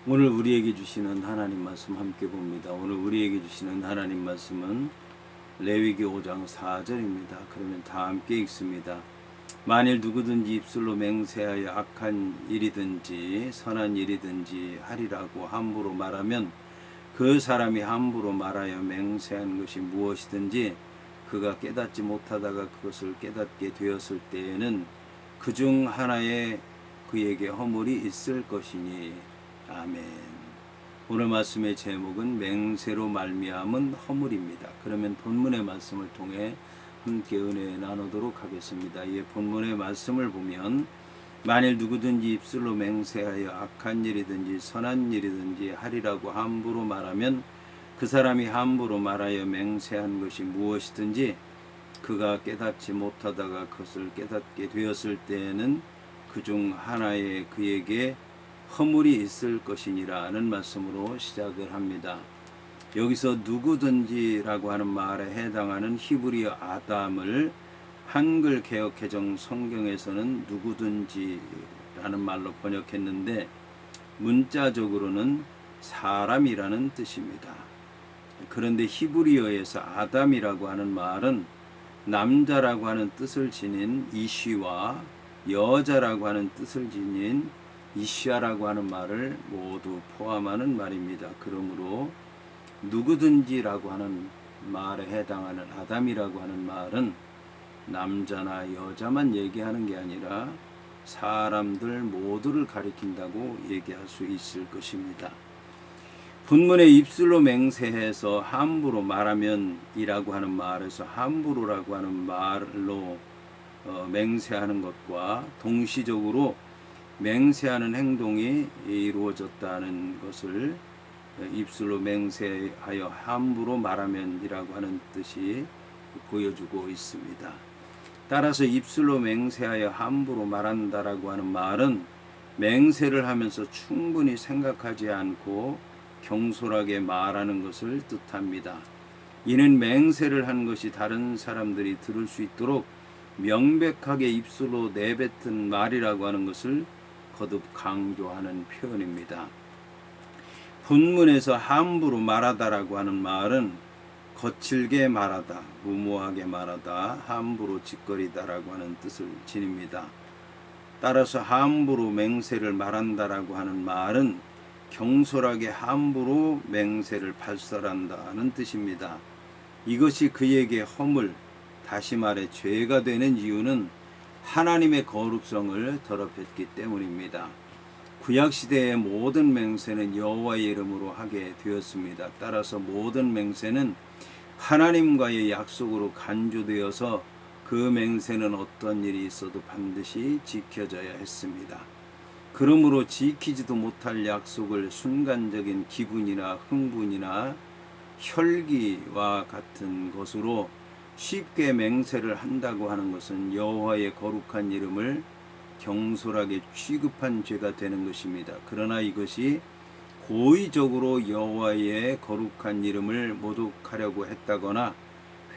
오늘 우리에게 주시는 하나님 말씀 함께 봅니다. 오늘 우리에게 주시는 하나님 말씀은 레위기 5장 4절입니다. 그러면 다 함께 읽습니다. 만일 누구든지 입술로 맹세하여 악한 일이든지 선한 일이든지 하리라고 함부로 말하면 그 사람이 함부로 말하여 맹세한 것이 무엇이든지 그가 깨닫지 못하다가 그것을 깨닫게 되었을 때에는 그중 하나에 그에게 허물이 있을 것이니. 아멘. 오늘 말씀의 제목은 맹세로 말미암은 허물입니다. 그러면 본문의 말씀을 통해 함께 은혜 나누도록 하겠습니다. 이 본문의 말씀을 보면 만일 누구든지 입술로 맹세하여 악한 일이든지 선한 일이든지 하리라고 함부로 말하면 그 사람이 함부로 말하여 맹세한 것이 무엇이든지 그가 깨닫지 못하다가 그것을 깨닫게 되었을 때에는 그중 하나에 그에게 허물이 있을 것이니라는 말씀으로 시작을 합니다. 여기서 누구든지라고 하는 말에 해당하는 히브리어 아담을 한글 개역 개정 성경에서는 누구든지라는 말로 번역했는데 문자적으로는 사람이라는 뜻입니다. 그런데 히브리어에서 아담이라고 하는 말은 남자라고 하는 뜻을 지닌 이쉬와 여자라고 하는 뜻을 지닌 이샤라고 하는 말을 모두 포함하는 말입니다. 그러므로 누구든지라고 하는 말에 해당하는 아담이라고 하는 말은 남자나 여자만 얘기하는 게 아니라 사람들 모두를 가리킨다고 얘기할 수 있을 것입니다. 본문에 입술로 맹세해서 함부로 말하면 이라고 하는 말에서 함부로라고 하는 말로 맹세하는 것과 동시적으로 맹세하는 행동이 이루어졌다는 것을 입술로 맹세하여 함부로 말하면 이라고 하는 뜻이 보여주고 있습니다. 따라서 입술로 맹세하여 함부로 말한다라고 하는 말은 맹세를 하면서 충분히 생각하지 않고 경솔하게 말하는 것을 뜻합니다. 이는 맹세를 한 것이 다른 사람들이 들을 수 있도록 명백하게 입술로 내뱉은 말이라고 하는 것을 거듭 강조하는 표현입니다. 본문에서 함부로 말하다라고 하는 말은 거칠게 말하다, 무모하게 말하다, 함부로 짓거리다라고 하는 뜻을 지닙니다. 따라서 함부로 맹세를 말한다라고 하는 말은 경솔하게 함부로 맹세를 발설한다는 뜻입니다. 이것이 그에게 허물, 다시 말해 죄가 되는 이유는 하나님의 거룩성을 더럽혔기 때문입니다. 구약시대의 모든 맹세는 여호와의 이름으로 하게 되었습니다. 따라서 모든 맹세는 하나님과의 약속으로 간주되어서 그 맹세는 어떤 일이 있어도 반드시 지켜져야 했습니다. 그러므로 지키지도 못할 약속을 순간적인 기분이나 흥분이나 혈기와 같은 것으로 쉽게 맹세를 한다고 하는 것은 여호와의 거룩한 이름을 경솔하게 취급한 죄가 되는 것입니다. 그러나 이것이 고의적으로 여호와의 거룩한 이름을 모독하려고 했다거나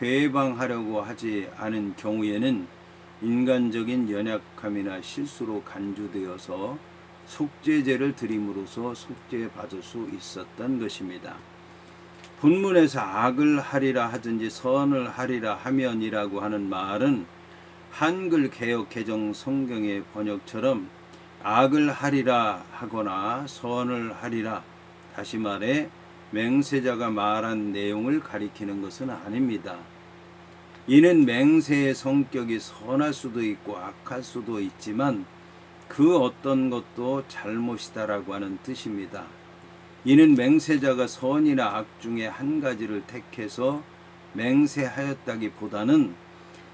회방하려고 하지 않은 경우에는 인간적인 연약함이나 실수로 간주되어서 속죄제를 드림으로써 속죄받을 수 있었던 것입니다. 본문에서 악을 하리라 하든지 선을 하리라 하면이라고 하는 말은 한글 개역 개정 성경의 번역처럼 악을 하리라 하거나 선을 하리라, 다시 말해 맹세자가 말한 내용을 가리키는 것은 아닙니다. 이는 맹세의 성격이 선할 수도 있고 악할 수도 있지만 그 어떤 것도 잘못이다라고 하는 뜻입니다. 이는 맹세자가 선이나 악 중에 한 가지를 택해서 맹세하였다기보다는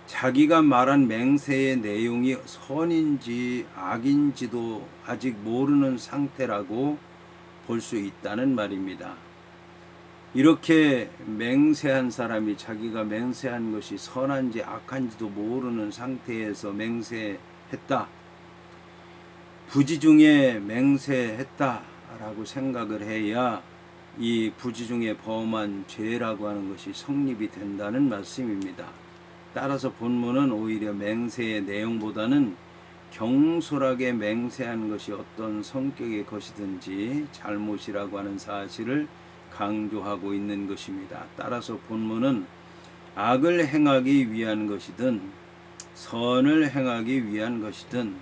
자기가 말한 맹세의 내용이 선인지 악인지도 아직 모르는 상태라고 볼 수 있다는 말입니다. 이렇게 맹세한 사람이 자기가 맹세한 것이 선한지 악한지도 모르는 상태에서 맹세했다, 부지중에 맹세했다라고 생각을 해야 이 부지중에 범한 죄라고 하는 것이 성립이 된다는 말씀입니다. 따라서 본문은 오히려 맹세의 내용보다는 경솔하게 맹세한 것이 어떤 성격의 것이든지 잘못이라고 하는 사실을 강조하고 있는 것입니다. 따라서 본문은 악을 행하기 위한 것이든 선을 행하기 위한 것이든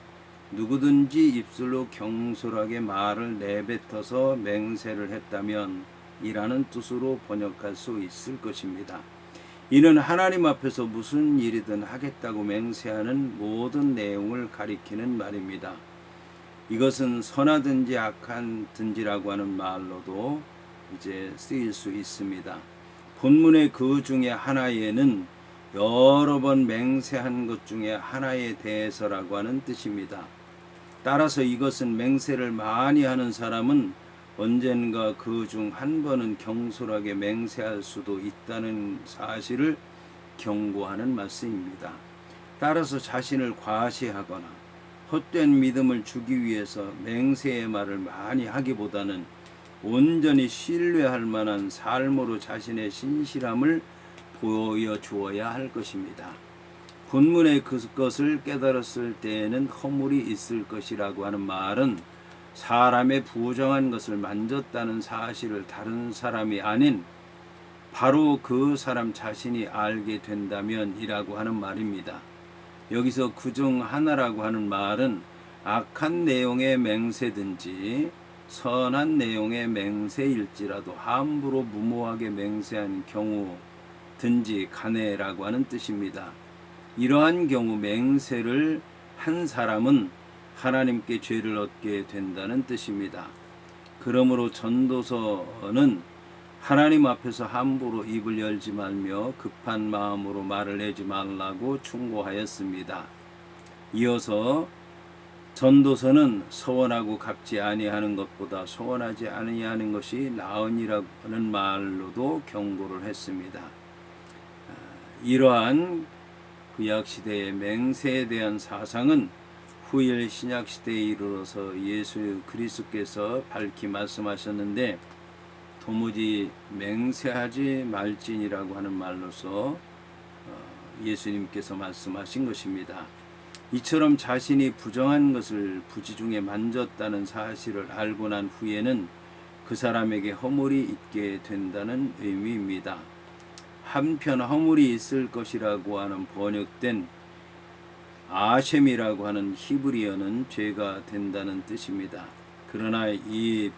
누구든지 입술로 경솔하게 말을 내뱉어서 맹세를 했다면 이라는 뜻으로 번역할 수 있을 것입니다. 이는 하나님 앞에서 무슨 일이든 하겠다고 맹세하는 모든 내용을 가리키는 말입니다. 이것은 선하든지 악하든지라고 하는 말로도 이제 쓰일 수 있습니다. 본문의 그 중에 하나에는 여러 번 맹세한 것 중에 하나에 대해서라고 하는 뜻입니다. 따라서 이것은 맹세를 많이 하는 사람은 언젠가 그 중 한 번은 경솔하게 맹세할 수도 있다는 사실을 경고하는 말씀입니다. 따라서 자신을 과시하거나 헛된 믿음을 주기 위해서 맹세의 말을 많이 하기보다는 온전히 신뢰할 만한 삶으로 자신의 신실함을 보여주어야 할 것입니다. 본문의 그것을 깨달았을 때에는 허물이 있을 것이라고 하는 말은 사람의 부정한 것을 만졌다는 사실을 다른 사람이 아닌 바로 그 사람 자신이 알게 된다면이라고 하는 말입니다. 여기서 그중 하나라고 하는 말은 악한 내용의 맹세든지 선한 내용의 맹세일지라도 함부로 무모하게 맹세한 경우든지 간에라고 하는 뜻입니다. 이러한 경우 맹세를 한 사람은 하나님께 죄를 얻게 된다는 뜻입니다. 그러므로 전도서는 하나님 앞에서 함부로 입을 열지 말며 급한 마음으로 말을 내지 말라고 충고하였습니다. 이어서 전도서는 서원하고 갚지 아니하는 것보다 서원하지 아니하는 것이 나으니라는 말로도 경고를 했습니다. 이러한 구약 시대의 맹세에 대한 사상은 후일 신약 시대에 이르러서 예수 그리스도께서 밝히 말씀하셨는데 도무지 맹세하지 말지니라고 하는 말로서 예수님께서 말씀하신 것입니다. 이처럼 자신이 부정한 것을 부지중에 만졌다는 사실을 알고 난 후에는 그 사람에게 허물이 있게 된다는 의미입니다. 한편 허물이 있을 것이라고 하는 번역된 아셈이라고 하는 히브리어는 죄가 된다는 뜻입니다. 그러나 이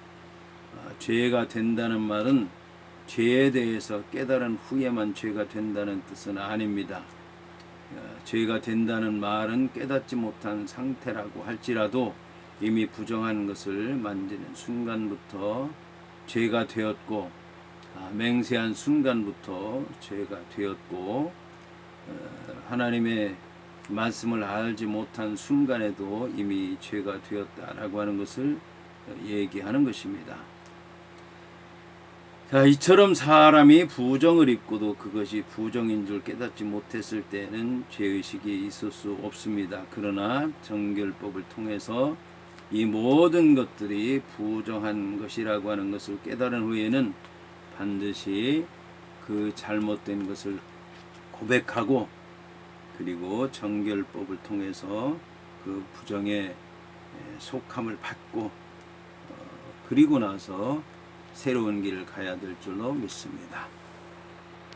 죄가 된다는 말은 죄에 대해서 깨달은 후에만 죄가 된다는 뜻은 아닙니다. 죄가 된다는 말은 깨닫지 못한 상태라고 할지라도 이미 부정한 것을 만지는 순간부터 죄가 되었고 맹세한 순간부터 죄가 되었고 하나님의 말씀을 알지 못한 순간에도 이미 죄가 되었다라고 하는 것을 얘기하는 것입니다. 자, 이처럼 사람이 부정을 입고도 그것이 부정인 줄 깨닫지 못했을 때는 죄의식이 있을 수 없습니다. 그러나 정결법을 통해서 이 모든 것들이 부정한 것이라고 하는 것을 깨달은 후에는 반드시 그 잘못된 것을 고백하고 그리고 정결법을 통해서 그 부정의 속함을 받고 그리고 나서 새로운 길을 가야 될 줄로 믿습니다.